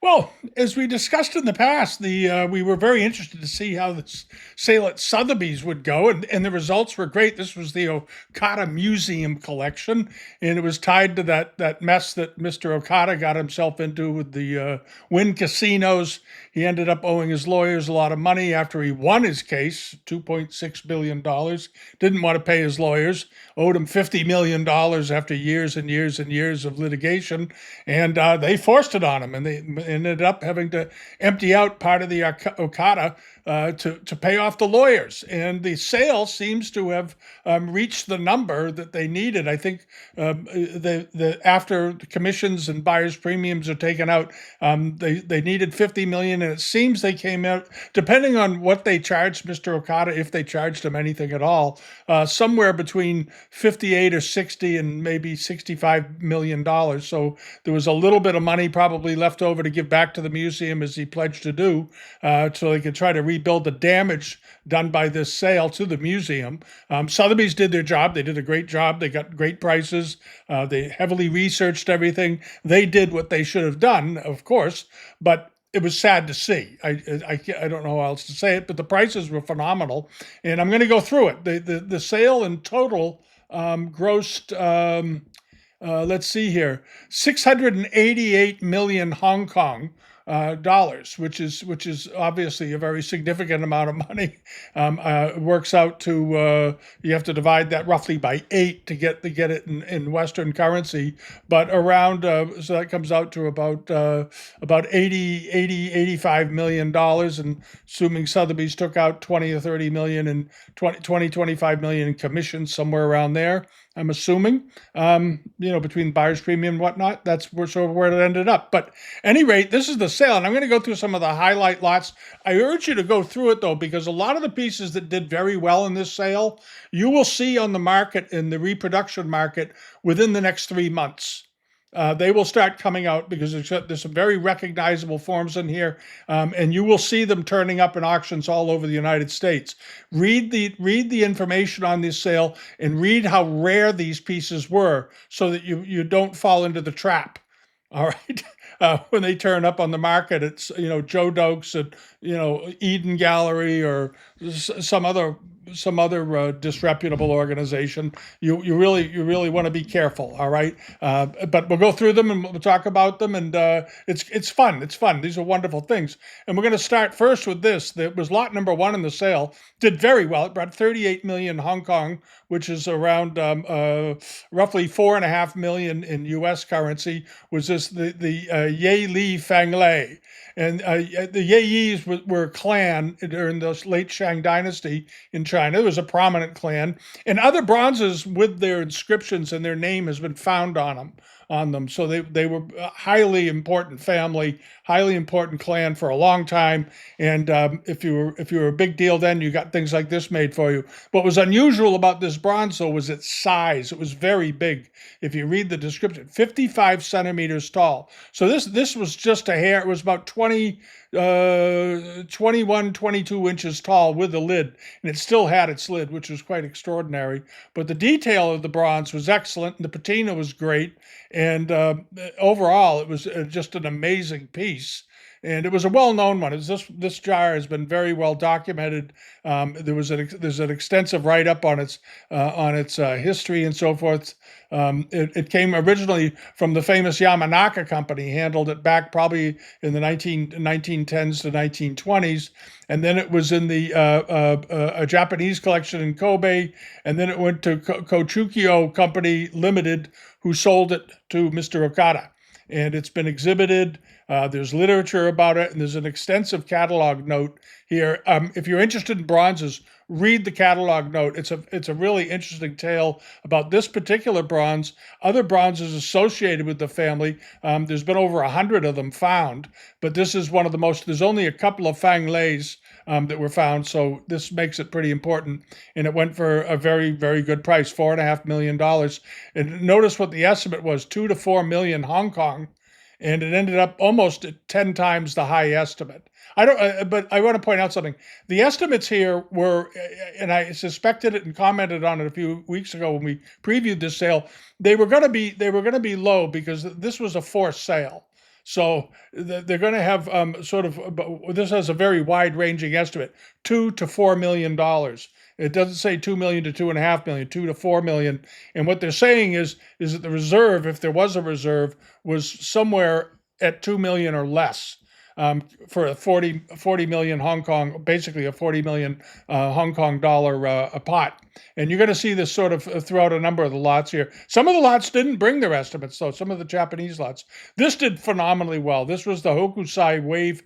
Well, as we discussed in the past, the we were very interested to see how this sale at Sotheby's would go, and the results were great. This was the Okada Museum collection, and it was tied to that mess that Mr. Okada got himself into with the Wynn casinos. He ended up owing his lawyers a lot of money after he won his case, $2.6 billion. Didn't want to pay his lawyers, owed him $50 million after years and years and years of litigation, and they forced it on him, and they ended up having to empty out part of the Okada to pay off the lawyers. And the sale seems to have reached the number that they needed. I think after the commissions and buyers' premiums are taken out, they needed 50 million, and it seems they came out, depending on what they charged Mr. Okada, if they charged him anything at all, somewhere between 58 or 60 and maybe $65 million. So there was a little bit of money probably left over to give back to the museum, as he pledged to do, so they could try to rebuild the damage done by this sale to the museum. Sotheby's did their job. They did a great job. They got great prices. They heavily researched everything. They did what they should have done, of course, but it was sad to see. I don't know how else to say it, but the prices were phenomenal. And I'm going to go through it. The sale in total grossed, let's see here, 688 million Hong Kong dollars, which is obviously a very significant amount of money. It works out to you have to divide that roughly by 8 to get it in Western currency, but around so that comes out to about 85 million dollars, and assuming Sotheby's took out 20 or 30 million and 25 million in commissions, somewhere around there. I'm assuming, between buyer's premium and whatnot, that's where it ended up. But any rate, this is the sale, and I'm going to go through some of the highlight lots. I urge you to go through it, though, because a lot of the pieces that did very well in this sale, you will see on the market, in the reproduction market, within the next 3 months. They will start coming out because there's some very recognizable forms in here, and you will see them turning up in auctions all over the United States. Read the information on this sale and read how rare these pieces were, so that you don't fall into the trap. All right. When they turn up on the market, it's Joe Dokes at Eden Gallery or some other disreputable organization. You really want to be careful. All right. But we'll go through them and we'll talk about them, and it's fun. It's fun. These are wonderful things. And we're going to start first with this. That was lot number 1 in the sale. Did very well. It brought 38 million Hong Kong, which is around roughly 4.5 million in U.S. currency. Was this the Ye Li Fang Lei? And the Yis were a clan during the late Qing Dynasty in China. It was a prominent clan. And other bronzes with their inscriptions and their name has been found on them. So they were a highly important family, highly important clan for a long time. And if you were a big deal then, you got things like this made for you. What was unusual about this bronze, though, was its size. It was very big. If you read the description, 55 centimeters tall. So this was just a hair. It was about 21, 22 inches tall with the lid, and it still had its lid, which was quite extraordinary. But the detail of the bronze was excellent, and the patina was great, and overall, it was just an amazing piece. And it was a well-known one. This jar has been very well documented. There's an extensive write-up on its history and so forth. It came originally from the famous Yamanaka company, handled it back probably in the 1910s to 1920s, and then it was in the a Japanese collection in Kobe, and then it went to Kochukyo Company Limited, who sold it to Mr. Okada. And it's been exhibited. There's literature about it, and there's an extensive catalog note here. If you're interested in bronzes, read the catalog note. It's a really interesting tale about this particular bronze. Other bronzes associated with the family, there's been over 100 of them found, but this is one of the most. There's only a couple of Fang Leis that were found, so this makes it pretty important. And it went for a very, very good price, $4.5 million. And notice what the estimate was: 2 to 4 million Hong Kong, and it ended up almost at 10 times the high estimate. But I want to point out something. The estimates here were, and I suspected it and commented on it a few weeks ago when we previewed this sale. They were going to be low because this was a forced sale. So they're going to have this has a very wide ranging estimate, $2 to $4 million. It doesn't say 2 million to 2.5 million, 2 to 4 million. And what they're saying is that the reserve, if there was a reserve, was somewhere at 2 million or less. For a 40 million Hong Kong, basically a 40 million Hong Kong dollar a pot. And you're going to see this sort of throughout a number of the lots here. Some of the lots didn't bring their estimates, though, some of the Japanese lots. This did phenomenally well. This was the Hokusai wave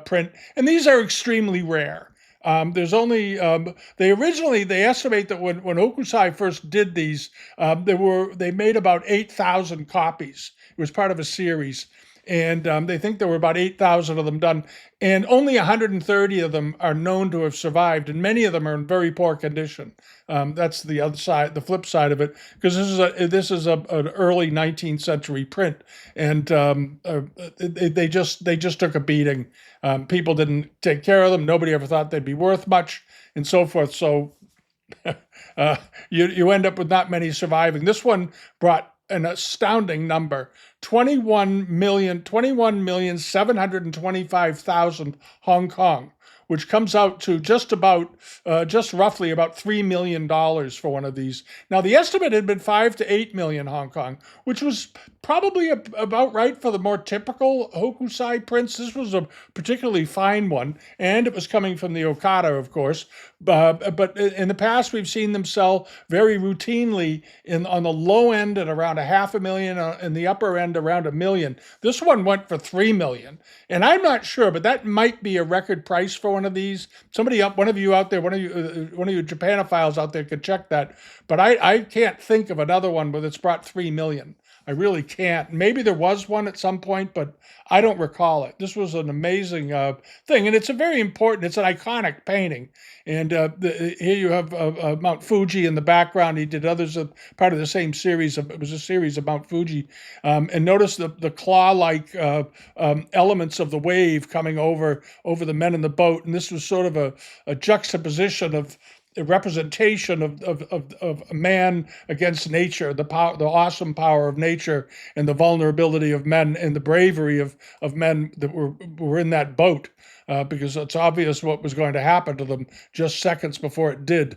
print, and these are extremely rare. There's only they estimate that when Hokusai first did these, they made about 8,000 copies. It was part of a series, and they think there were about 8,000 of them done, and only 130 of them are known to have survived, and many of them are in very poor condition. That's the other side, the flip side of it, because this is an early 19th century print, and they just took a beating. People didn't take care of them. Nobody ever thought they'd be worth much, and so forth. So you end up with not many surviving. This one brought an astounding number, 21,725,000 Hong Kong, which comes out to just roughly about $3 million for one of these. Now, the estimate had been 5 to 8 million Hong Kong, which was probably about right for the more typical Hokusai prints. This was a particularly fine one, and it was coming from the Okada, of course. But in the past, we've seen them sell very routinely on the low end at around $500,000, and the upper end around $1 million. This one went for $3 million, and I'm not sure, but that might be a record price for one of these. One of you out there, one of you Japanophiles out there could check that. But I can't think of another one that's brought $3 million. I really can't. Maybe there was one at some point, but I don't recall it. This was an amazing thing, and it's an iconic painting. And here you have Mount Fuji in the background. He did others part of the same series. It was a series of Mount Fuji. And notice the claw-like elements of the wave coming over the men in the boat. And this was sort of a juxtaposition of a representation of a man against nature, the awesome power of nature, and the vulnerability of men, and the bravery of men that were in that boat, because it's obvious what was going to happen to them just seconds before it did.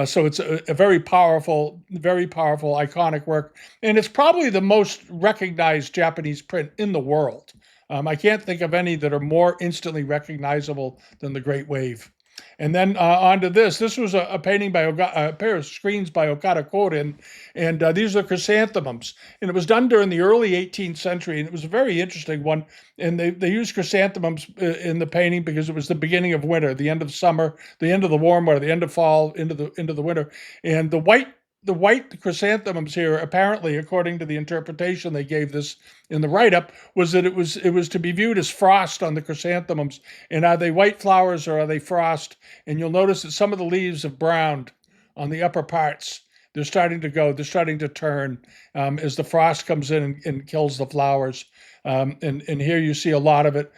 So it's a very powerful, iconic work, and it's probably the most recognized Japanese print in the world. I can't think of any that are more instantly recognizable than the Great Wave. And then on to this. This was a painting by a pair of screens by Okada Korin, and these are chrysanthemums. And it was done during the early 18th century, and it was a very interesting one. And they used chrysanthemums in the painting because it was the beginning of winter, the end of summer, the end of the warm weather, the end of fall, into the winter. And the white chrysanthemums here, apparently, according to the interpretation they gave this in the write-up, was that it was to be viewed as frost on the chrysanthemums. And are they white flowers or are they frost? And you'll notice that some of the leaves have browned on the upper parts. They're starting to turn as the frost comes in and kills the flowers. And here you see a lot of it.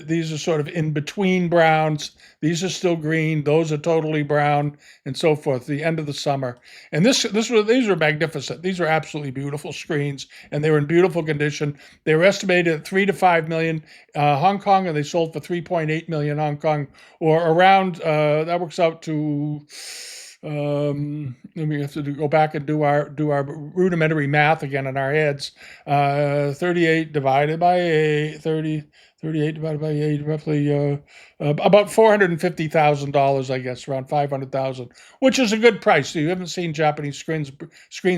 These are sort of in between browns. These are still green. Those are totally brown, and so forth. The end of the summer, and these were magnificent. These were absolutely beautiful screens, and they were in beautiful condition. They were estimated at 3 to 5 million Hong Kong, and they sold for 3.8 million Hong Kong, or around. That works out to. Then we have to go back and do our rudimentary math again in our heads. 38 divided by 8, 38 divided by 8, roughly about $450,000, I guess, around 500,000, which is a good price. So you haven't seen Japanese screens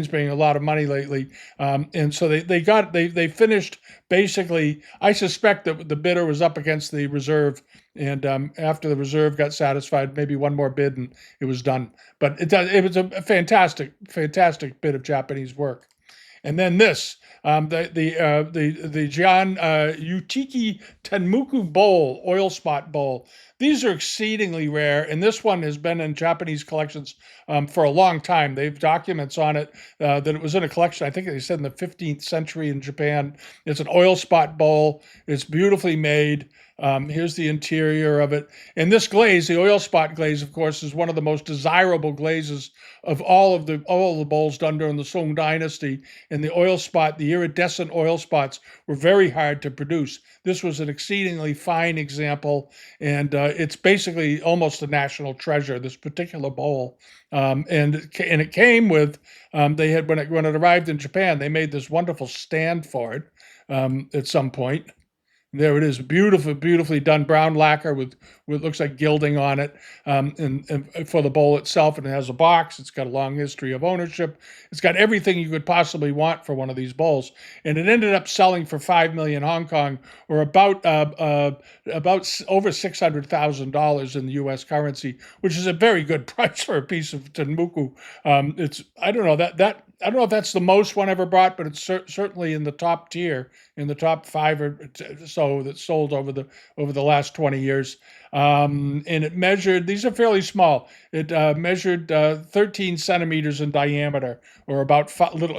paying a lot of money lately, and so they finished basically. I suspect that the bidder was up against the reserve. And after the reserve got satisfied, maybe one more bid, and it was done. But it was a fantastic bit of Japanese work. And then this, the Jian Utiki Tenmuku bowl, oil spot bowl. These are exceedingly rare, and this one has been in Japanese collections for a long time. They've documents on it that it was in a collection, I think they said in the 15th century in Japan. It's an oil spot bowl. It's beautifully made. Here's the interior of it. And this glaze, the oil spot glaze, of course, is one of the most desirable glazes of all the bowls done during the Song Dynasty. And the oil spot, the iridescent oil spots, were very hard to produce. This was an exceedingly fine example, and it's basically almost a national treasure. This particular bowl, and it came with they had when it arrived in Japan, they made this wonderful stand for it at some point. There it is, beautifully done brown lacquer with looks like gilding on it, and for the bowl itself. And it has a box. It's got a long history of ownership. It's got everything you could possibly want for one of these bowls. And it ended up selling for 5 million Hong Kong, or about over $600,000 in the U.S. currency, which is a very good price for a piece of tenmuku. It's I don't know I don't know if that's the most one ever bought, but it's certainly in the top tier, in the top five or so that sold over the last 20 years. And it measured, these are fairly small. It measured 13 centimeters in diameter, or about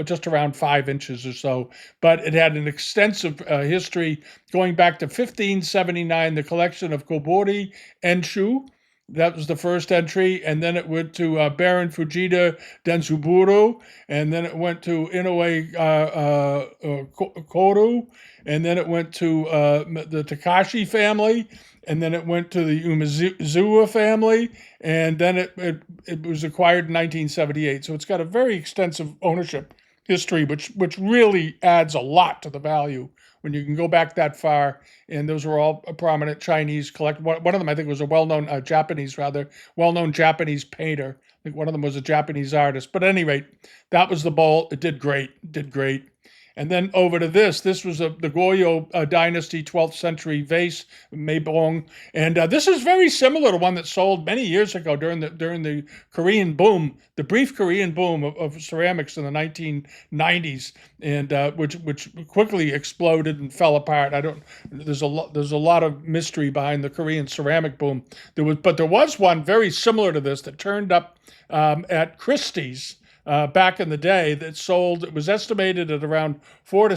just around 5 inches or so. But it had an extensive history going back to 1579, the collection of Kobori Enshu. That was the first entry, and then it went to Baron Fujita Denzuburo, and then it went to Inoue Koru, and then it went to the Takashi family, and then it went to the Umezawa family, and then it was acquired in 1978. So it's got a very extensive ownership history, which really adds a lot to the value when you can go back that far. And those were all prominent Chinese collectors. One of them, I think, was a well-known well-known Japanese painter. I think one of them was a Japanese artist. But at any rate, that was the bowl. It did great. And then over to this was the Goryeo Dynasty 12th century vase, Meibong. And this is very similar to one that sold many years ago during the Korean boom, the brief Korean boom of ceramics in the 1990s, and which quickly exploded and fell apart. There's a lot of mystery behind the Korean ceramic boom. There was one very similar to this that turned up at Christie's back in the day, that sold. It was estimated at around $400,000 to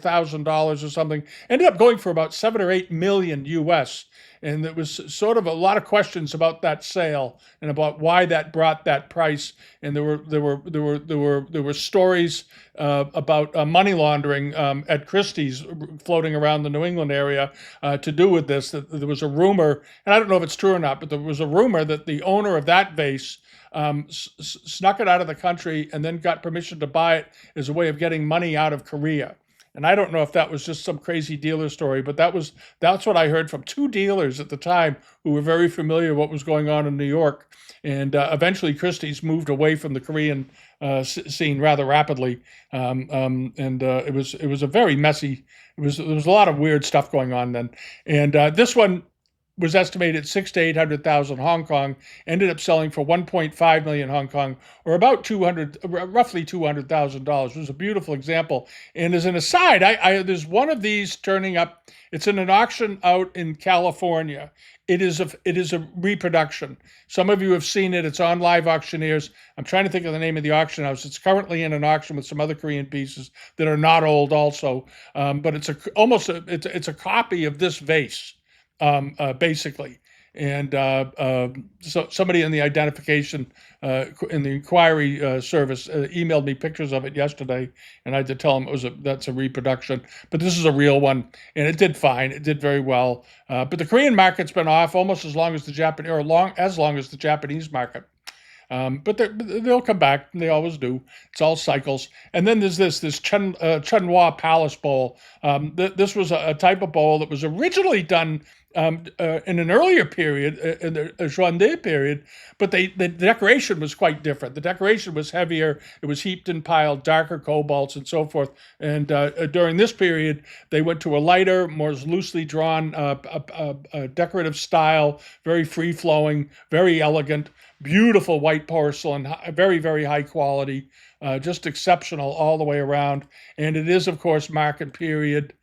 $600,000 or something. Ended up going for about 7 or 8 million US. And there was sort of a lot of questions about that sale and about why that brought that price. And there were stories about money laundering at Christie's floating around the New England area to do with this. That there was a rumor, and I don't know if it's true or not, but there was a rumor that the owner of that vase snuck it out of the country and then got permission to buy it as a way of getting money out of Korea. And I don't know if that was just some crazy dealer story, but that's what I heard from 2 dealers at the time who were very familiar with what was going on in New York. And eventually Christie's moved away from the Korean scene rather rapidly. It was a very messy. There was a lot of weird stuff going on then. And this one was estimated at 600,000 to 800,000 Hong Kong, ended up selling for 1.5 million Hong Kong, or about roughly $200,000. It was a beautiful example. And as an aside, there's one of these turning up. It's in an auction out in California. It is a reproduction. Some of you have seen it. It's on Live Auctioneers. I'm trying to think of the name of the auction house. It's currently in an auction with some other Korean pieces that are not old also. But it's a copy of this vase. Basically. And so somebody in the identification, in the inquiry service, emailed me pictures of it yesterday, and I had to tell them that's a reproduction. But this is a real one, and it did fine. It did very well. But the Korean market's been off almost as long as the Japanese, or as long as the Japanese market. But they'll come back. They always do. It's all cycles. And then there's this Chunhua Palace Bowl. This was a type of bowl that was originally done in an earlier period, in the Zhuangde period, but the decoration was quite different. The decoration was heavier. It was heaped and piled, darker cobalts and so forth. And during this period, they went to a lighter, more loosely drawn decorative style, very free-flowing, very elegant, beautiful white porcelain, very, very high quality, just exceptional all the way around. And it is, of course, market period.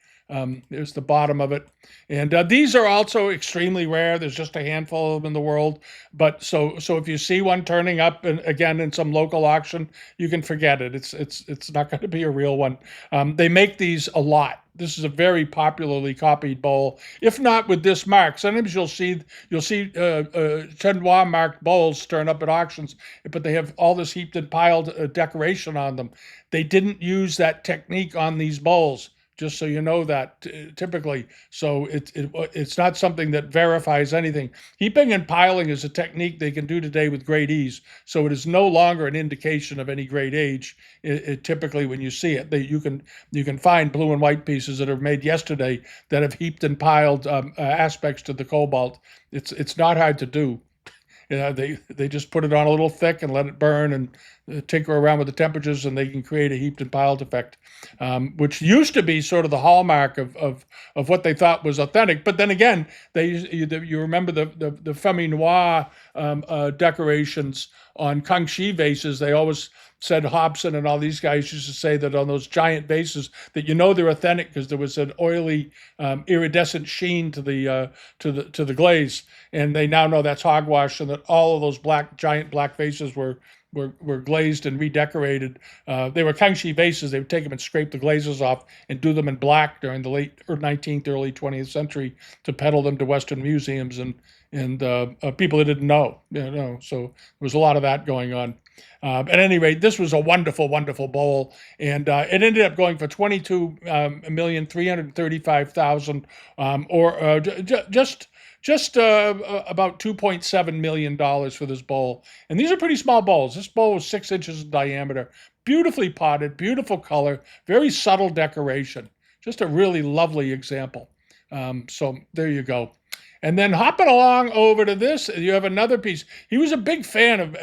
There's the bottom of it. And these are also extremely rare. There's just a handful of them in the world. But so if you see one turning up again in some local auction, you can forget it. It's not going to be a real one. They make these a lot. This is a very popularly copied bowl, if not with this mark. Sometimes you'll see Chinois marked bowls turn up at auctions, but they have all this heaped and piled decoration on them. They didn't use that technique on these bowls, just so you know that typically. So it's not something that verifies anything. Heaping and piling is a technique they can do today with great ease. So it is no longer an indication of any great age. Typically, when you see it, you can find blue and white pieces that are made yesterday that have heaped and piled aspects to the cobalt. It's not hard to do. They just put it on a little thick and let it burn and tinker around with the temperatures, and they can create a heaped and piled effect, which used to be sort of the hallmark of what they thought was authentic. But then again, you remember the Femme Noir decorations on Kangxi vases. They always said, Hobson and all these guys used to say that on those giant vases that they're authentic because there was an oily iridescent sheen to the glaze, and they now know that's hogwash, and that all of those giant black vases were glazed and redecorated. They were Kangxi vases. They would take them and scrape the glazes off and do them in black during the late 19th, early 20th century to peddle them to Western museums and people that didn't know. So there was a lot of that going on. At any rate, this was a wonderful, wonderful bowl, and it ended up going for $22,335,000, or just about $2.7 million for this bowl. And these are pretty small bowls. This bowl was 6 inches in diameter, beautifully potted, beautiful color, very subtle decoration. Just a really lovely example. So there you go. And then hopping along over to this, you have another piece. He was a big fan of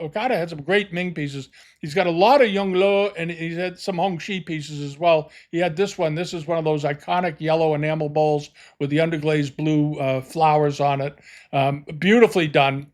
Okada. Had some great Ming pieces. He's got a lot of Yongle, and he's had some Hongxi pieces as well. He had this one. This is one of those iconic yellow enamel bowls with the underglazed blue flowers on it. Beautifully done.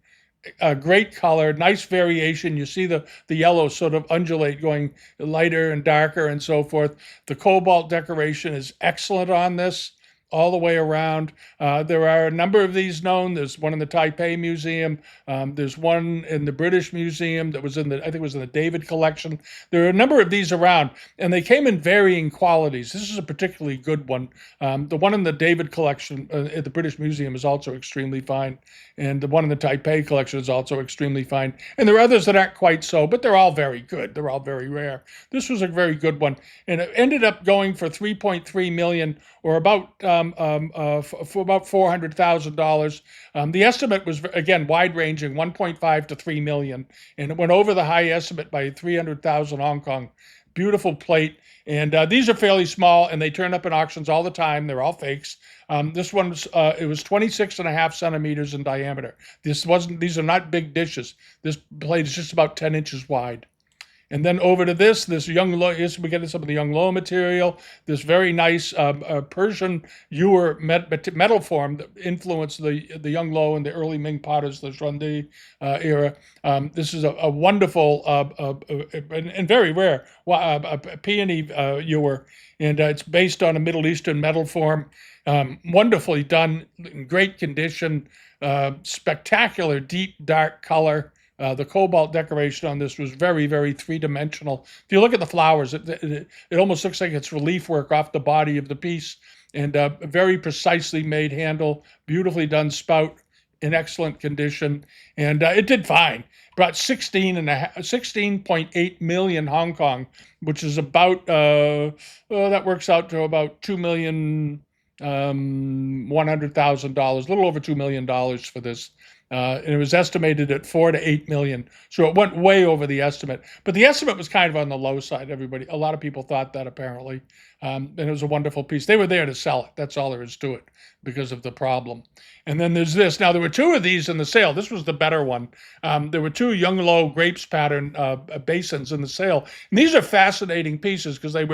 Great color, nice variation. You see the yellow sort of undulate, going lighter and darker and so forth. The cobalt decoration is excellent on this, all the way around. There are a number of these known. There's one in the Taipei Museum. There's one in the British Museum that was I think it was in the David collection. There are a number of these around, and they came in varying qualities. This is a particularly good one. The one in the David collection at the British Museum is also extremely fine, and the one in the Taipei collection is also extremely fine. And there are others that aren't quite so, but they're all very good. They're all very rare. This was a very good one, and it ended up going for $3.3 million, or about for about $400,000. The estimate was, again, wide-ranging, 1.5 to 3 million, and it went over the high estimate by 300,000 Hong Kong. Beautiful plate, and these are fairly small, and they turn up in auctions all the time. They're all fakes. This one was it was 26.5 centimeters in diameter. These are not big dishes. This plate is just about 10 inches wide. And then over to this Yongle, we get some of the Yongle material, this very nice Persian ewer metal form that influenced the Yongle and the early Ming potters, the Zhuangdi era. This is a wonderful and very rare peony ewer, and it's based on a Middle Eastern metal form. Wonderfully done, in great condition, spectacular, deep, dark color. The cobalt decoration on this was very, very three-dimensional. If you look at the flowers, it almost looks like it's relief work off the body of the piece, and a very precisely made handle, beautifully done spout, in excellent condition, and it did fine. Brought 16.8 million Hong Kong, which is about that works out to about $2,100,000, a little over $2 million for this. And it was estimated at 4 to 8 million. So it went way over the estimate. But the estimate was kind of on the low side. A lot of people thought that, apparently. And it was a wonderful piece. They were there to sell it. That's all there is to it, because of the problem. And then there's this. Now, there were 2 of these in the sale. This was the better one. There were 2 Yongle grapes pattern basins in the sale. And these are fascinating pieces because they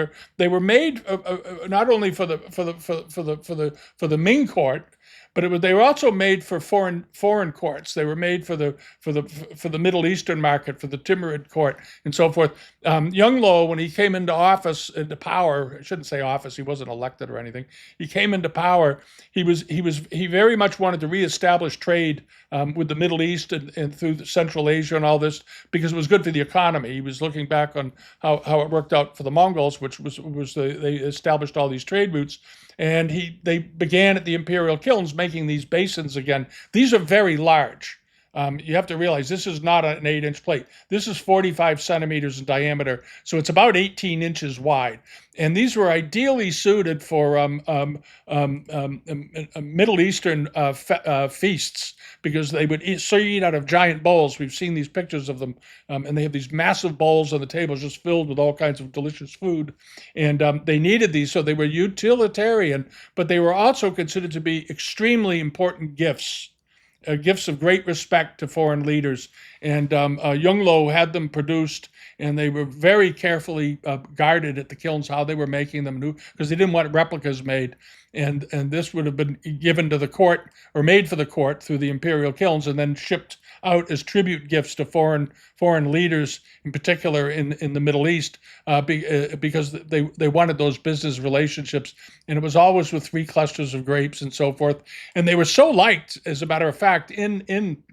were made not only for the Ming court, but they were also made for foreign courts. They were made for the Middle Eastern market, for the Timurid court, and so forth. Young Lo, when he came into power, I shouldn't say office. He wasn't elected or anything. He came into power. He very much wanted to reestablish trade with the Middle East and through Central Asia and all this, because it was good for the economy. He was looking back on how it worked out for the Mongols, which they established all these trade routes. And they began at the imperial kilns making these basins again. These are very large. You have to realize this is not an 8-inch plate. This is 45 centimeters in diameter, so it's about 18 inches wide. And these were ideally suited for Middle Eastern feasts, because they would eat out of giant bowls. We've seen these pictures of them, and they have these massive bowls on the tables just filled with all kinds of delicious food. And they needed these, so they were utilitarian, but they were also considered to be extremely important gifts. Gifts of great respect to foreign leaders. And Young Lo had them produced, and they were very carefully guarded at the kilns, how they were making them, because they didn't want replicas made. And this would have been given to the court, or made for the court through the imperial kilns, and then shipped out as tribute gifts to foreign leaders, in particular in the Middle East, because they wanted those business relationships. And it was always with 3 clusters of grapes and so forth. And they were so liked, as a matter of fact, in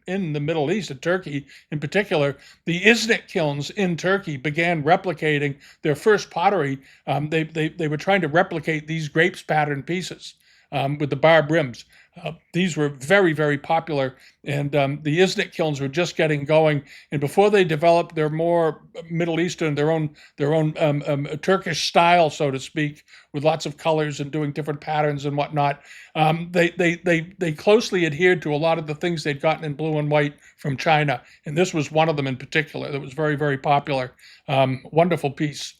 the Middle East, in Turkey in particular. The Iznik kilns in Turkey began replicating their first pottery. They were trying to replicate these grapes pattern pieces with the barb rims. These were very, very popular, and the Iznik kilns were just getting going. And before they developed their more Middle Eastern, their own Turkish style, so to speak, with lots of colors and doing different patterns and whatnot, they closely adhered to a lot of the things they'd gotten in blue and white from China. And this was one of them in particular that was very, very popular. Wonderful piece.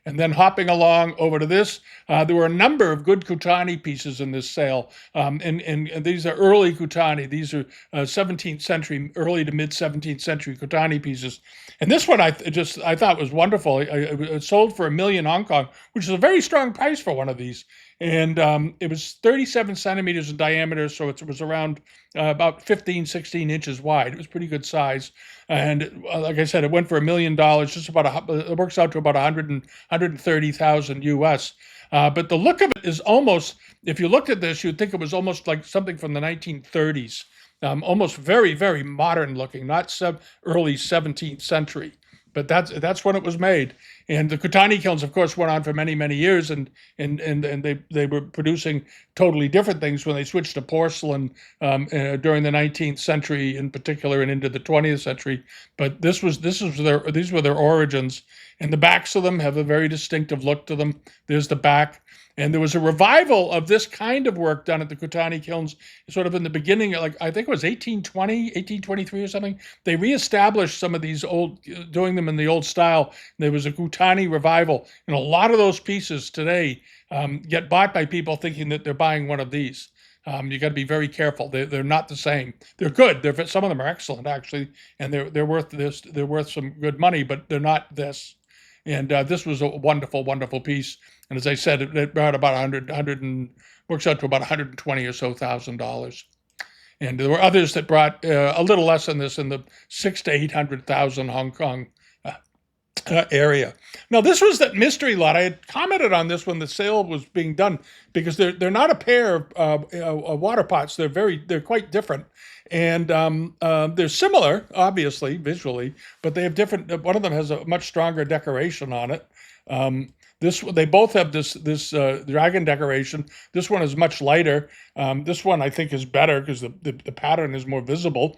And then hopping along over to this, there were a number of good Kutani pieces in this sale. And these are early Kutani. These are 17th century, early to mid 17th century Kutani pieces. And this one I thought was wonderful. It sold for 1 million Hong Kong, which is a very strong price for one of these. And it was 37 centimeters in diameter, so it was around about 15, 16 inches wide. It was pretty good size. And like I said, it went for $1 million, it works out to about 130,000 US. But the look of it is almost, if you looked at this, you'd think it was almost like something from the 1930s. Almost very, very modern looking, not early 17th century. But that's when it was made. And the Kutani kilns, of course, went on for many, many years, and they were producing totally different things when they switched to porcelain during the 19th century in particular, and into the 20th century. But these were their origins. And the backs of them have a very distinctive look to them. There's the back. And there was a revival of this kind of work done at the Kutani kilns sort of in the beginning, like I think it was 1820, 1823 or something. They reestablished some of these doing them in the old style. There was a Kutani revival. And a lot of those pieces today get bought by people thinking that they're buying one of these. You got to be very careful. They're not the same. They're good. Some of them are excellent, actually, and they're worth this. They're worth some good money, but they're not this. And this was a wonderful, wonderful piece. And as I said, it brought about 100 works out to about 120 or so $1,000. And there were others that brought a little less than this, in the 600,000 to 800,000 Hong Kong area. Now, this was that mystery lot. I had commented on this when the sale was being done, because they're not a pair of water pots. They're quite different. And they're similar, obviously, visually, but they have different. One of them has a much stronger decoration on it. They both have this dragon decoration. This one is much lighter. This one I think is better because the pattern is more visible.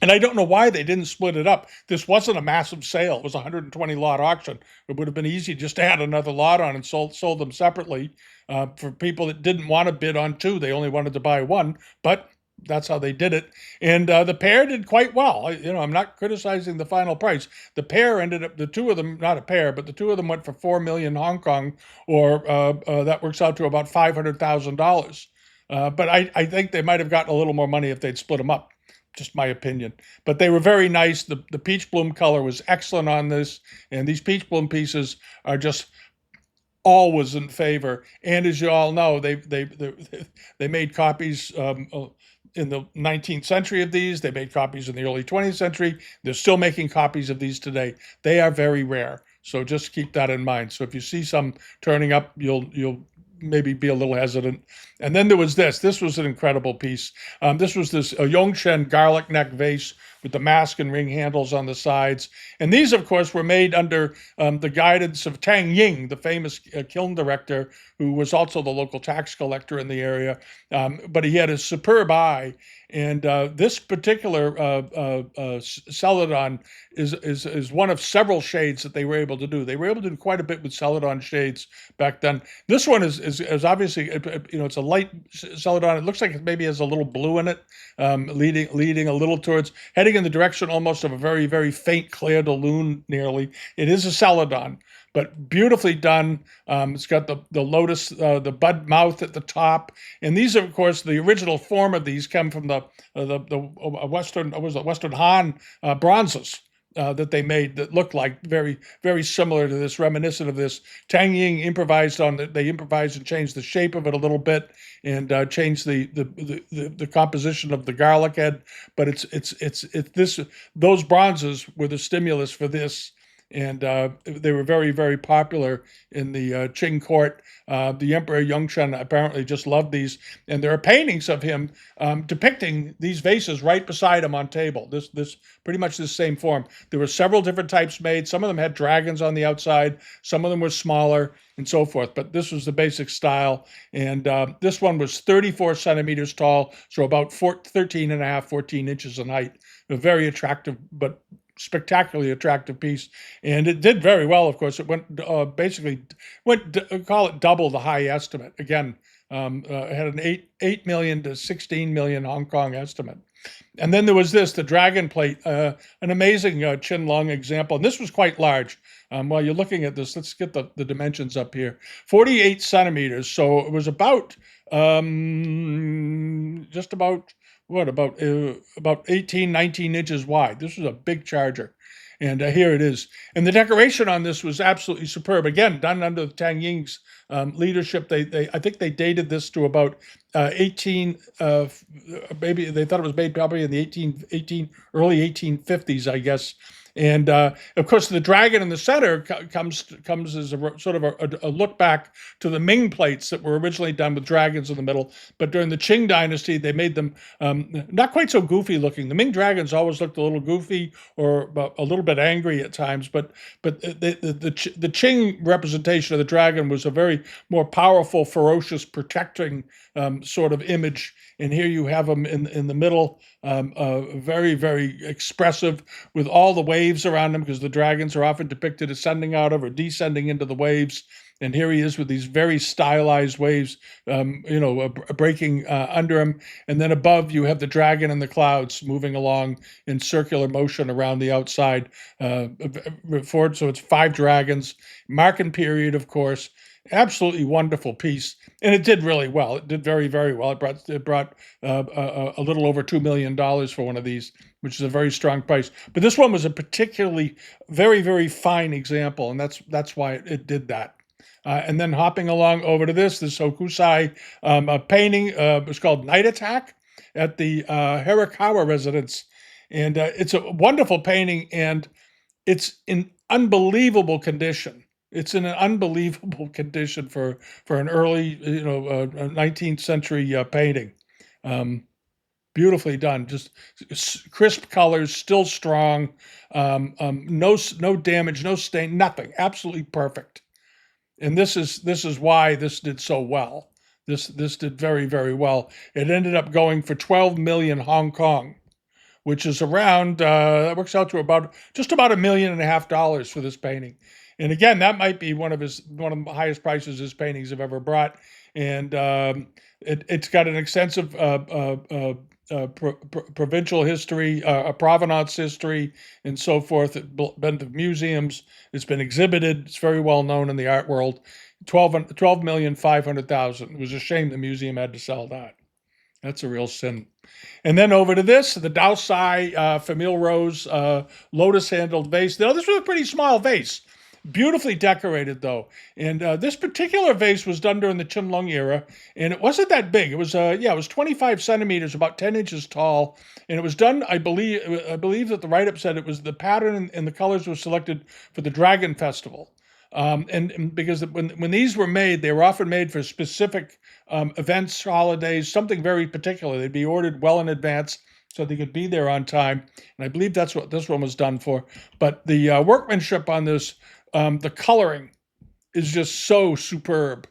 And I don't know why they didn't split it up. This wasn't a massive sale. It was a 120 lot auction. It would have been easy just to add another lot on and sold them separately for people that didn't want to bid on 2. They only wanted to buy 1, but that's how they did it. And the pair did quite well. I'm not criticizing the final price. The pair ended up, the two of them, not a pair, but the two of them went for 4 million Hong Kong, or that works out to about $500,000. But I think they might have gotten a little more money if they'd split them up. Just my opinion. But they were very nice. The peach bloom color was excellent on this. And these peach bloom pieces are just all was in favor. And as you all know, they made copies in the 19th century of these. They made copies in the early 20th century. They're still making copies of these today. They are very rare, so just keep that in mind. So if you see some turning up, you'll maybe be a little hesitant. And then there was this. This was an incredible piece. This was this Yongchen garlic neck vase with the mask and ring handles on the sides. And these, of course, were made under the guidance of Tang Ying, the famous kiln director, who was also the local tax collector in the area. But he had a superb eye. And this particular celadon is one of several shades that they were able to do. They were able to do quite a bit with celadon shades back then. This one is obviously, it's a light celadon. It looks like it maybe has a little blue in it, leading a little towards, heading in the direction almost of a very, very faint clair de lune nearly. It is a celadon, but beautifully done. It's got the lotus, the bud mouth at the top. And these, of course, the original form of these come from the Western Han bronzes. That they made that looked like very, very similar to this, reminiscent of this. Tang Ying improvised they improvised and changed the shape of it a little bit and changed the composition of the garlic head. But it's this, those bronzes were the stimulus for this. And they were very, very popular in the Qing court. The Emperor Yongchen apparently just loved these. And there are paintings of him depicting these vases right beside him on table. This pretty much the same form. There were several different types made. Some of them had dragons on the outside. Some of them were smaller and so forth. But this was the basic style. And this one was 34 centimeters tall, so about 13 and a half, 14 inches in height. A very attractive, but spectacularly attractive piece, and it did very well. Of course, it went call it double the high estimate. Again, it had an 8 million to 16 million Hong Kong estimate. And then there was the dragon plate, an amazing Qinlong example. And this was quite large. While you're looking at this, let's get the dimensions up here. 48 centimeters. So it was about just about about 18, 19 inches wide. This was a big charger. And here it is. And the decoration on this was absolutely superb. Again, done under Tang Ying's leadership. I think they dated this to about 18, maybe they thought it was made probably in the early 1850s, I guess. And of course, the dragon in the center comes as a sort of a look back to the Ming plates that were originally done with dragons in the middle. But during the Qing Dynasty, they made them not quite so goofy looking. The Ming dragons always looked a little goofy or a little bit angry at times. But the Qing representation of the dragon was a very more powerful, ferocious, protecting sort of image. And here you have them in the middle, very, very expressive with all the waves around him, because the dragons are often depicted ascending out of or descending into the waves. And here he is with these very stylized waves, breaking under him. And then above, you have the dragon in the clouds moving along in circular motion around the outside. Forward, so it's 5 dragons, Marcan period, of course. Absolutely wonderful piece, and it did really well. It did very, very well. It brought a little over $2 million for one of these, which is a very strong price. But this one was a particularly very, very fine example, and that's why it did that. And then hopping along over to this Hokusai painting was called Night Attack at the Hirakawa residence, and it's a wonderful painting, and it's in unbelievable condition. It's in an unbelievable condition for an early, 19th century painting. Beautifully done, just crisp colors, still strong, no damage, no stain, nothing, absolutely perfect. And this is why this did so well. This did very, very well. It ended up going for 12 million Hong Kong, which is around, that works out to just about $1.5 million for this painting. And again, that might be one of the highest prices his paintings have ever brought. And it's got an extensive provincial history, provenance history, and so forth. It's been to museums. It's been exhibited. It's very well known in the art world. 12,500,000. It was a shame the museum had to sell that. That's a real sin. And then over to this, the Dao Sai Famille Rose lotus-handled vase. Now, this was a pretty small vase. Beautifully decorated, though. And this particular vase was done during the Qianlong era, and it wasn't that big. It was, it was 25 centimeters, about 10 inches tall, and it was done. I believe that the write-up said it was the pattern and the colors were selected for the Dragon Festival. And because when these were made, they were often made for specific events, holidays, something very particular. They'd be ordered well in advance so they could be there on time. And I believe that's what this one was done for. But the workmanship on this, the coloring is just so superb.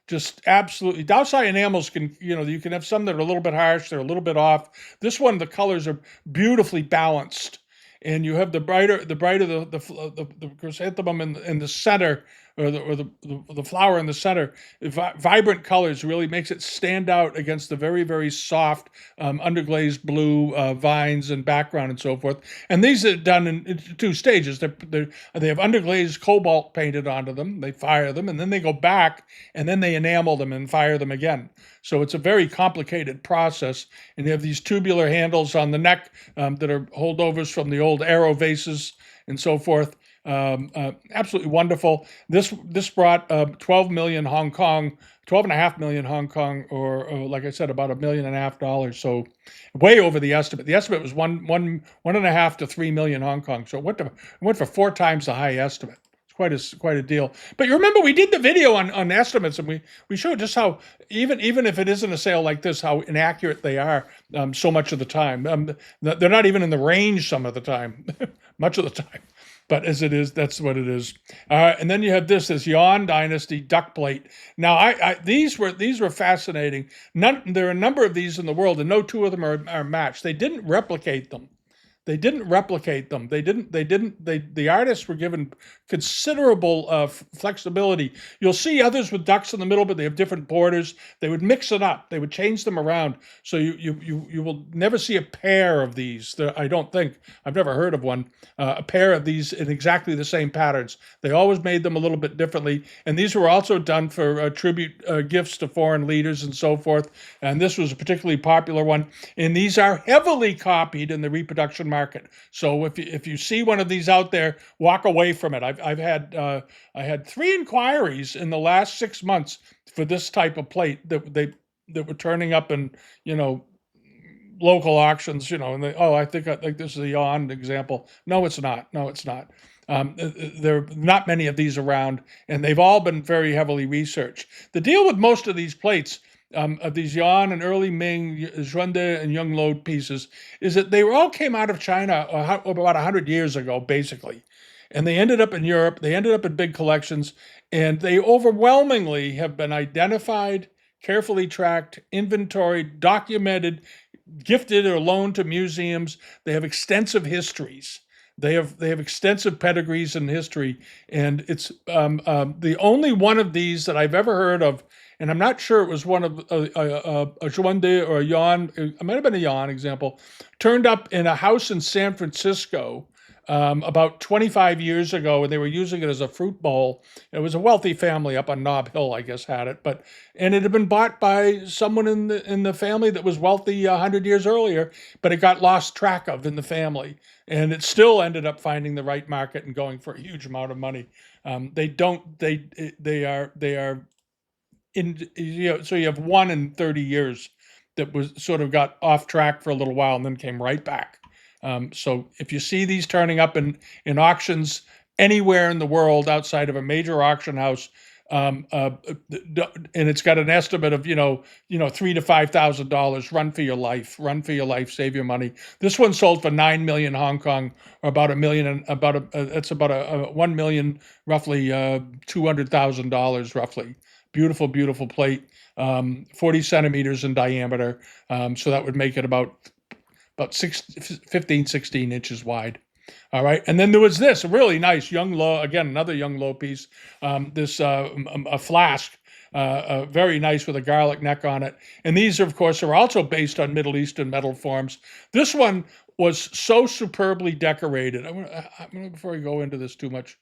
Just absolutely. Dowsai enamels can, you can have some that are a little bit harsh, they're a little bit off. This one, the colors are beautifully balanced, and you have the brighter, the chrysanthemum in the center, or the flower in the center. Vibrant colors really makes it stand out against the very, very soft underglazed blue vines and background and so forth. And these are done in two stages. They have underglazed cobalt painted onto them. They fire them, and then they go back, and then they enamel them and fire them again. So it's a very complicated process. And you have these tubular handles on the neck that are holdovers from the old arrow vases and so forth. Absolutely wonderful. This brought 12 million Hong Kong, 12.5 million Hong Kong, or like I said, about $1.5 million. So way over the estimate. The estimate was one and a half to 3 million Hong Kong. So it went for 4 times the high estimate. It's quite a deal. But you remember we did the video on estimates, and we showed just how even if it isn't a sale like this, how inaccurate they are so much of the time. They're not even in the range some of the time, much of the time. But as it is, that's what it is. And then you have this Yuan Dynasty duck plate. Now, these were fascinating. There are a number of these in the world, and no two of them are matched. They didn't replicate them. The artists were given considerable flexibility. You'll see others with ducks in the middle, but they have different borders. They would mix it up. They would change them around. So you will never see a pair of these. I don't think. I've never heard of one. A pair of these in exactly the same patterns. They always made them a little bit differently. And these were also done for tribute gifts to foreign leaders and so forth. And this was a particularly popular one. And these are heavily copied in the reproduction market. So if you see one of these out there, walk away from it. I had 3 inquiries in the last 6 months for this type of plate that were turning up in local auctions. And I think this is a Yuan example. No, it's not. There are not many of these around, and they've all been very heavily researched. The deal with most of these plates, of these Yuan and early Ming, Zhuande and Yongle pieces, is that they all came out of China about 100 years ago, basically. And they ended up in Europe. They ended up in big collections, and they overwhelmingly have been identified, carefully tracked, inventoried, documented, gifted or loaned to museums. They have extensive histories. They have extensive pedigrees and history, and it's the only one of these that I've ever heard of. And I'm not sure it was one of a Zhuande or a Yuan. It might have been a Yuan example. Turned up in a house in San Francisco about 25 years ago, and they were using it as a fruit bowl. It was a wealthy family up on Nob Hill, I guess, had it, and it had been bought by someone in the family that was wealthy 100 years earlier, but it got lost track of in the family, and it still ended up finding the right market and going for a huge amount of money. They are so you have 1 in 30 years that was sort of got off track for a little while and then came right back. So if you see these turning up in auctions anywhere in the world outside of a major auction house, and it's got an estimate of $3,000 to $5,000, run for your life, save your money. This one sold for 9 million Hong Kong, or about it's about a 1 million, roughly $200,000 roughly. Beautiful plate, 40 centimeters in diameter. So that would make it about 15, 16 inches wide. All right. And then there was this really nice Yongle, again, another Yongle piece, a flask, very nice with a garlic neck on it. And these, of course, are also based on Middle Eastern metal forms. This one was so superbly decorated. Before I go into this too much,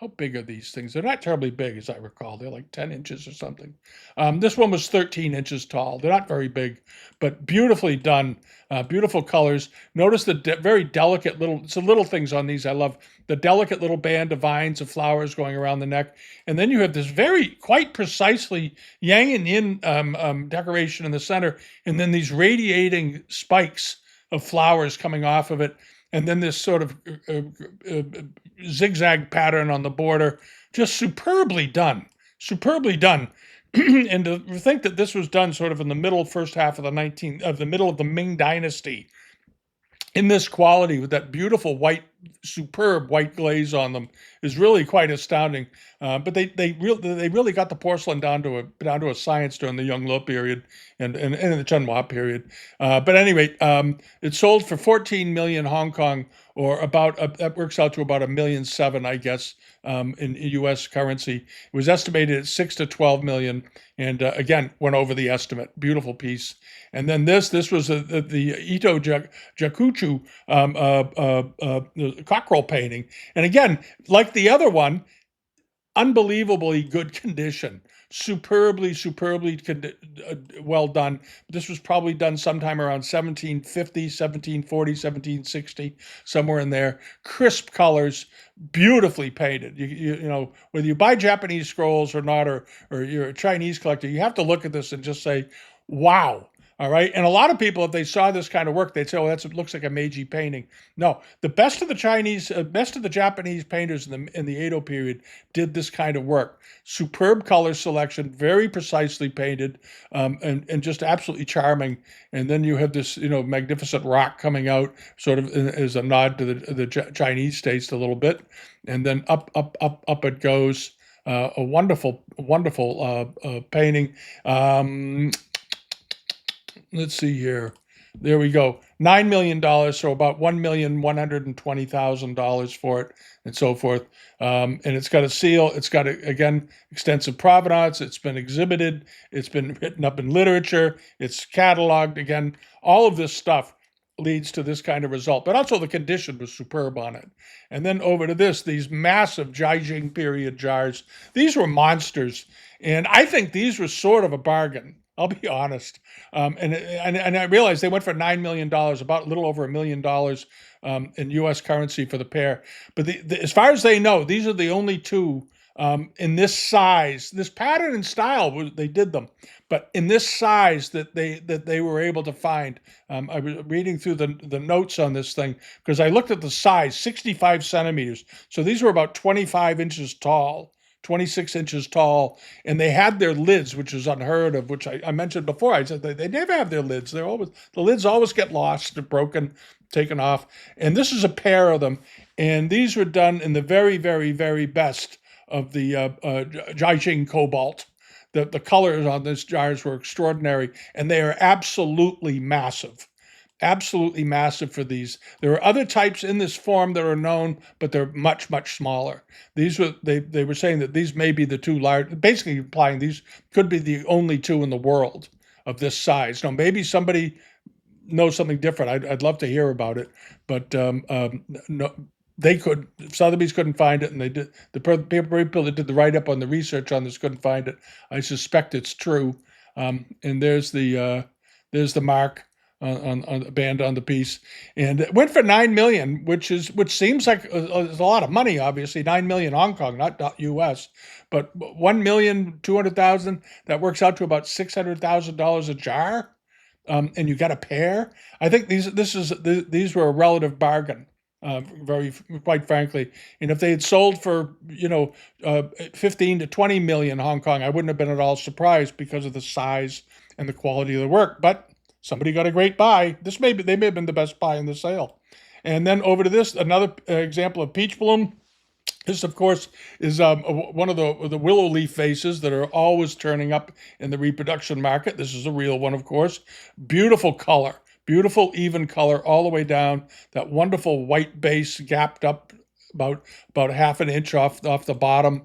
how big are these things? They're not terribly big, as I recall. They're like 10 inches or something. This one was 13 inches tall. They're not very big, but beautifully done. Beautiful colors. Notice the very delicate it's the little things on these I love. The delicate little band of vines of flowers going around the neck. And then you have this quite precisely yang and yin decoration in the center, and then these radiating spikes of flowers coming off of it, and then this sort of zigzag pattern on the border. Just superbly done. Superbly done. And to think that this was done sort of in the first half of the middle of the Ming Dynasty, in this quality with that beautiful superb white glaze on them, is really quite astounding. But they really got the porcelain down to a science during the Yongle period and the Chunhua period. But anyway, it sold for 14 million Hong Kong, or that works out to about $1.7 million, I guess, in U.S. currency. It was estimated at 6 to 12 million, and again went over the estimate. Beautiful piece. And then this was the Ito Jakuchu cockerel painting, and again, like the other one, unbelievably good condition. Superbly well done. This was probably done sometime around 1750, 1740, 1760, somewhere in there. Crisp colors, beautifully painted. You know, whether you buy Japanese scrolls or not, or you're a Chinese collector, you have to look at this and just say, wow. All right. And a lot of people, if they saw this kind of work, they'd say, oh, it looks like a Meiji painting. No, the best of the Japanese painters in the Edo period did this kind of work. Superb color selection, very precisely painted, and just absolutely charming. And then you have this, magnificent rock coming out, sort of as a nod to the Chinese taste a little bit. And then up it goes. A wonderful painting. Let's see here. There we go. $9 million, so about $1,120,000 for it, and so forth. And it's got a seal. It's got, again, extensive provenance. It's been exhibited. It's been written up in literature. It's cataloged. Again, all of this stuff leads to this kind of result. But also the condition was superb on it. And then over to these massive Jiajing period jars. These were monsters. And I think these were sort of a bargain. I'll be honest. And I realized they went for $9 million, about a little over $1 million in U.S. currency for the pair. But as far as they know, these are the only two in this size, this pattern and style. They did them, but in this size that they were able to find. I was reading through the notes on this thing because I looked at the size, 65 centimeters. So these were about 25 inches tall. 26 inches tall, and they had their lids, which is unheard of, which I mentioned before. I said they never have their lids. The lids always get lost, they're broken, taken off. And this is a pair of them, and these were done in the very, very, very best of the Jiajing cobalt. The colors on these jars were extraordinary, and they are absolutely massive. Absolutely massive for these. There are other types in this form that are known, but they're much, much smaller. They were saying that these may be the two large, basically implying these could be the only two in the world of this size. Now, maybe somebody knows something different. I'd love to hear about it, but no, Sotheby's couldn't find it, and they did. The people that did the write-up on the research on this couldn't find it. I suspect it's true. And there's the mark on the band on the piece, and it went for $9 million, which seems like a lot of money. Obviously, $9 million Hong Kong, not U.S., but $1,200,000. That works out to about $600,000 a jar, and you got a pair. I think these were a relative bargain. Quite frankly, and if they had sold for 15 to 20 million Hong Kong, I wouldn't have been at all surprised because of the size and the quality of the work. But somebody got a great buy. They may have been the best buy in the sale. And then over to this, another example of peach bloom. This, of course, is one of the willow leaf vases that are always turning up in the reproduction market. This is a real one, of course. Beautiful color, beautiful even color all the way down. That wonderful white base gapped up about half an inch off the bottom.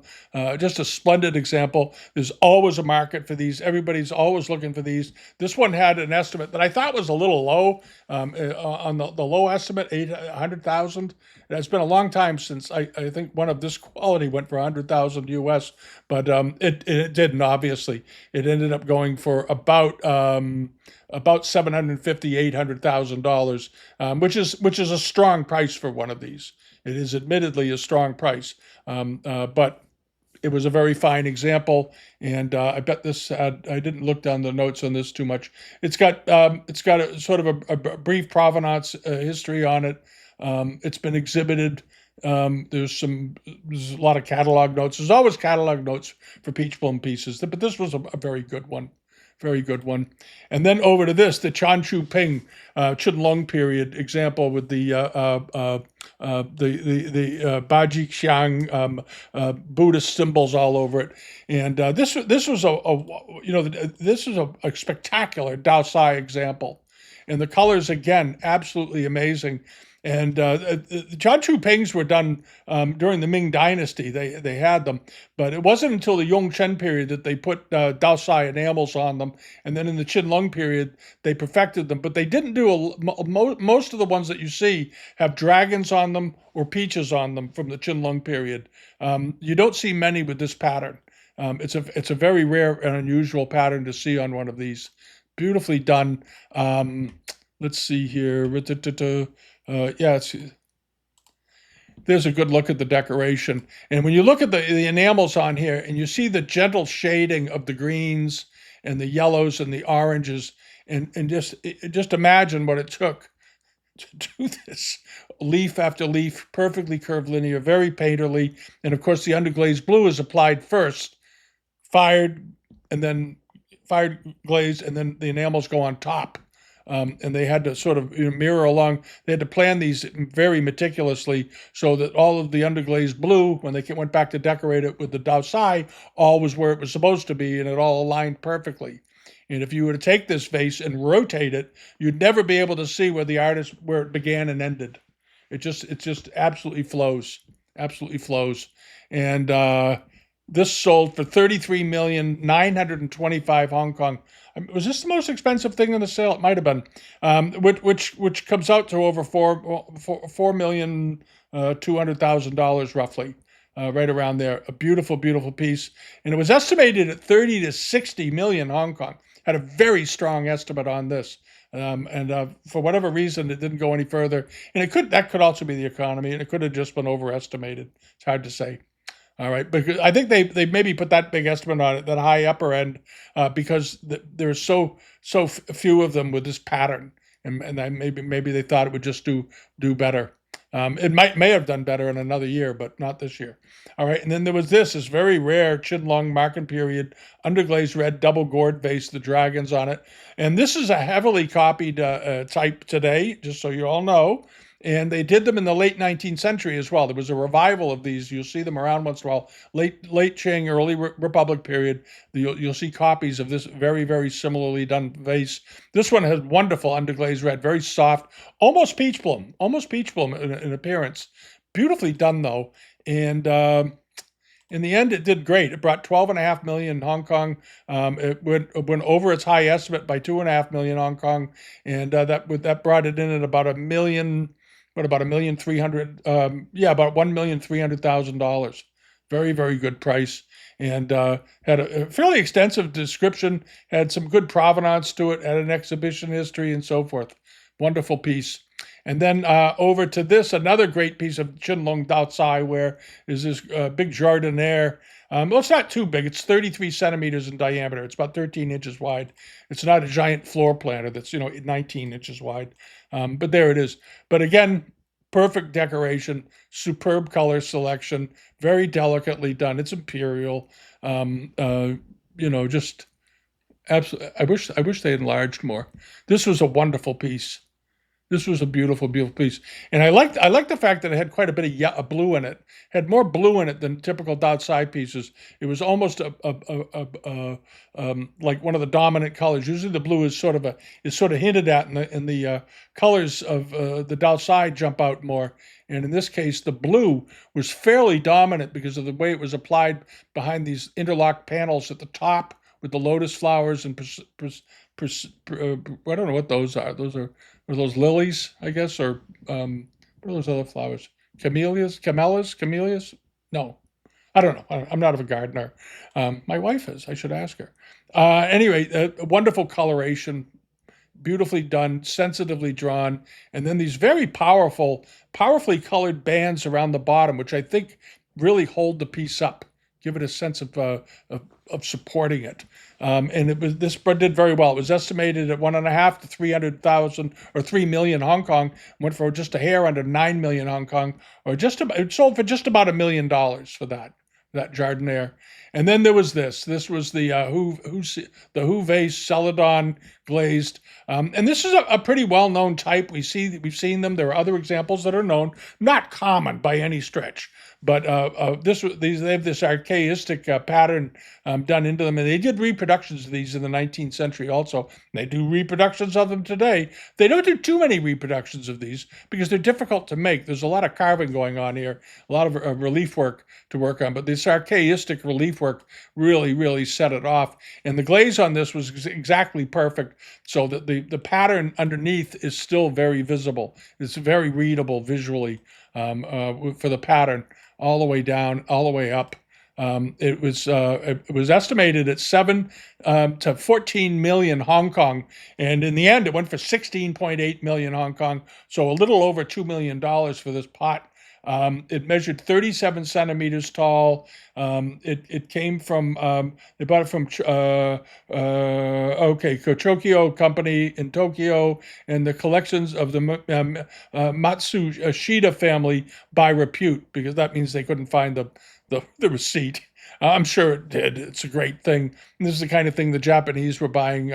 Just a splendid example. There's always a market for these. Everybody's always looking for these. This one had an estimate that I thought was a little low, on the low estimate, 800,000. It's been a long time since I think one of this quality went for 100,000 US, but it didn't, obviously. It ended up going for about 750, $800,000, which is a strong price for one of these. It is admittedly a strong price, but it was a very fine example, and I bet this had. I didn't look down the notes on this too much. It's got a sort of a brief provenance history on it. It's been exhibited. There's a lot of catalog notes. There's always catalog notes for peach bloom pieces, but this was a very good one. Very good one. And then over to this, the Chanchu Ping Qianlong period example with the Baji Xiang Buddhist symbols all over it. And this was this is a spectacular Dao Sai example. And the colors, again, absolutely amazing. And the Chanchu Pings were done during the Ming Dynasty. They had them, but it wasn't until the Yongchen period that they put Dao Sai enamels on them. And then in the Qianlong period, they perfected them. But they didn't do most of the ones that you see have dragons on them or peaches on them from the Qianlong period. You don't see many with this pattern. It's a very rare and unusual pattern to see on one of these. Beautifully done. Let's see here. Yeah, there's a good look at the decoration. And when you look at the enamels on here and you see the gentle shading of the greens and the yellows and the oranges, and just imagine what it took to do this, leaf after leaf, perfectly curved linear, very painterly. And of course, the underglaze blue is applied first, fired glaze, and then the enamels go on top. And they had to sort of mirror along. They had to plan these very meticulously so that all of the underglazed blue, when they went back to decorate it with the Dao Sai, all was where it was supposed to be, and it all aligned perfectly. And if you were to take this vase and rotate it, you'd never be able to see where it began and ended. It just absolutely flows, absolutely flows. And this sold for 33,925 Hong Kong. Was this the most expensive thing in the sale? It might have been, which comes out to over $4,200,000 roughly, right around there. A beautiful, beautiful piece, and it was estimated at 30 to 60 million Hong Kong. Had a very strong estimate on this, and for whatever reason, it didn't go any further. And that could also be the economy, and it could have just been overestimated. It's hard to say. All right, because I think they maybe put that big estimate on it, that high upper end, because there's so few of them with this pattern, and maybe they thought it would just do better. It may have done better in another year, but not this year. All right, and then there was this very rare Qianlong market period underglazed red double gourd vase, the dragons on it, and this is a heavily copied type today, just so you all know. And they did them in the late 19th century as well. There was a revival of these. You'll see them around once in a while. Late Qing, early Republic period. You'll see copies of this very, very similarly done vase. This one has wonderful underglazed red, very soft, almost peach bloom in appearance. Beautifully done though. And in the end, it did great. It brought 12.5 million Hong Kong. It went over its high estimate by 2.5 million Hong Kong, and that brought it in at about $1 million. About about $1,300,000. Very, very good price, and had a fairly extensive description, had some good provenance to it, had an exhibition history and so forth. Wonderful piece. And then over to this, another great piece of Qianlong Dao Sai, where is this big jardiniere. Well, it's not too big. It's 33 centimeters in diameter. It's about 13 inches wide. It's not a giant floor planter that's 19 inches wide. But there it is. But again, perfect decoration, superb color selection, very delicately done. It's imperial. Just absolutely. I wish they enlarged more. This was a wonderful piece. This was a beautiful, beautiful piece, and I liked the fact that it had quite a bit of blue in it. Had more blue in it than typical outside pieces. It was almost like one of the dominant colors. Usually, the blue is sort of hinted at, and the colors of the outside jump out more. And in this case, the blue was fairly dominant because of the way it was applied behind these interlocked panels at the top with the lotus flowers and I don't know what those are. Are those lilies, I guess, or what are those other flowers? Camellias? No, I don't know. I'm not a gardener. My wife is. I should ask her. Anyway, wonderful coloration, beautifully done, sensitively drawn, and then these very powerfully colored bands around the bottom, which I think really hold the piece up, give it a sense of supporting it. And this did very well. It was estimated at 1.5 to 300,000 or 3 million Hong Kong. Went for just a hair under 9 million Hong Kong, or it sold for just about $1 million for that jardiniere. And then there was this. This was the Hu vase Celadon glazed, and this is a pretty well known type. We've seen them. There are other examples that are known, not common by any stretch. But they have this archaistic pattern done into them, and they did reproductions of these in the 19th century. Also, they do reproductions of them today. They don't do too many reproductions of these because they're difficult to make. There's a lot of carving going on here, a lot of relief work to work on. But this archaistic relief work really, really set it off. And the glaze on this was exactly perfect, so that the pattern underneath is still very visible. It's very readable visually for the pattern, all the way down, all the way up. It was estimated at 7 to 14 million Hong Kong, and in the end, it went for 16.8 million Hong Kong. So a little over $2 million for this pot. It measured 37 centimeters tall. It came from they bought it from Kochokyo Company in Tokyo, and the collections of the Matsushita family by repute, because that means they couldn't find the receipt. I'm sure it did. It's a great thing. And this is the kind of thing the Japanese were buying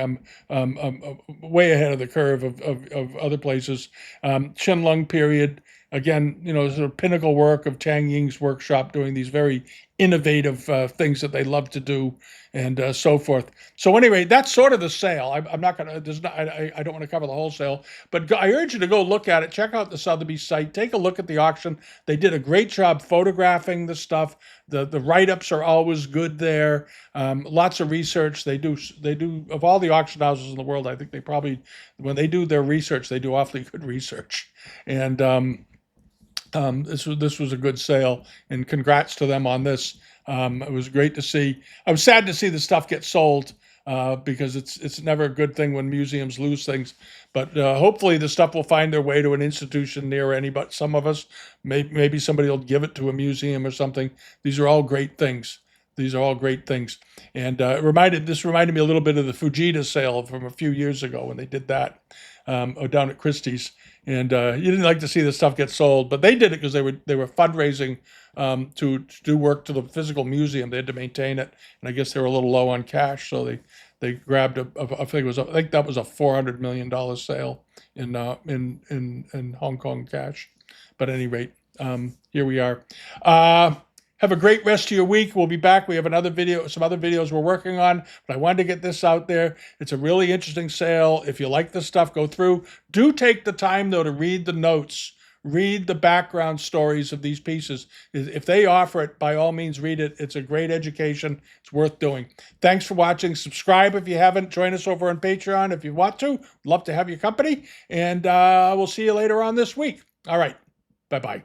way ahead of the curve of other places. Qianlong period. Again, sort of pinnacle work of Tang Ying's workshop, doing these very innovative things that they love to do, and so forth. So anyway, that's sort of the sale. I'm not going to. I don't want to cover the whole sale, but I urge you to go look at it. Check out the Sotheby site. Take a look at the auction. They did a great job photographing the stuff. The write-ups are always good there. Lots of research. They do of all the auction houses in the world. I think they probably, when they do their research, they do awfully good research. And this was a good sale, and congrats to them on this. It was great to see. I was sad to see the stuff get sold because it's never a good thing when museums lose things. But hopefully the stuff will find their way to an institution near some of us. Maybe somebody will give it to a museum or something. These are all great things. These are all great things. And this reminded me a little bit of the Fujita sale from a few years ago when they did that down at Christie's. And you didn't like to see the stuff get sold, but they did it because they were fundraising to do work to the physical museum. They had to maintain it, and I guess they were a little low on cash, so they grabbed I think that was a $400 million sale in Hong Kong cash. But at any rate, here we are. Have a great rest of your week. We'll be back. We have some other videos we're working on, but I wanted to get this out there. It's a really interesting sale. If you like this stuff, go through. Do take the time, though, to read the notes, read the background stories of these pieces. If they offer it, by all means, read it. It's a great education. It's worth doing. Thanks for watching. Subscribe if you haven't. Join us over on Patreon if you want to. Love to have your company, and we'll see you later on this week. All right. Bye-bye.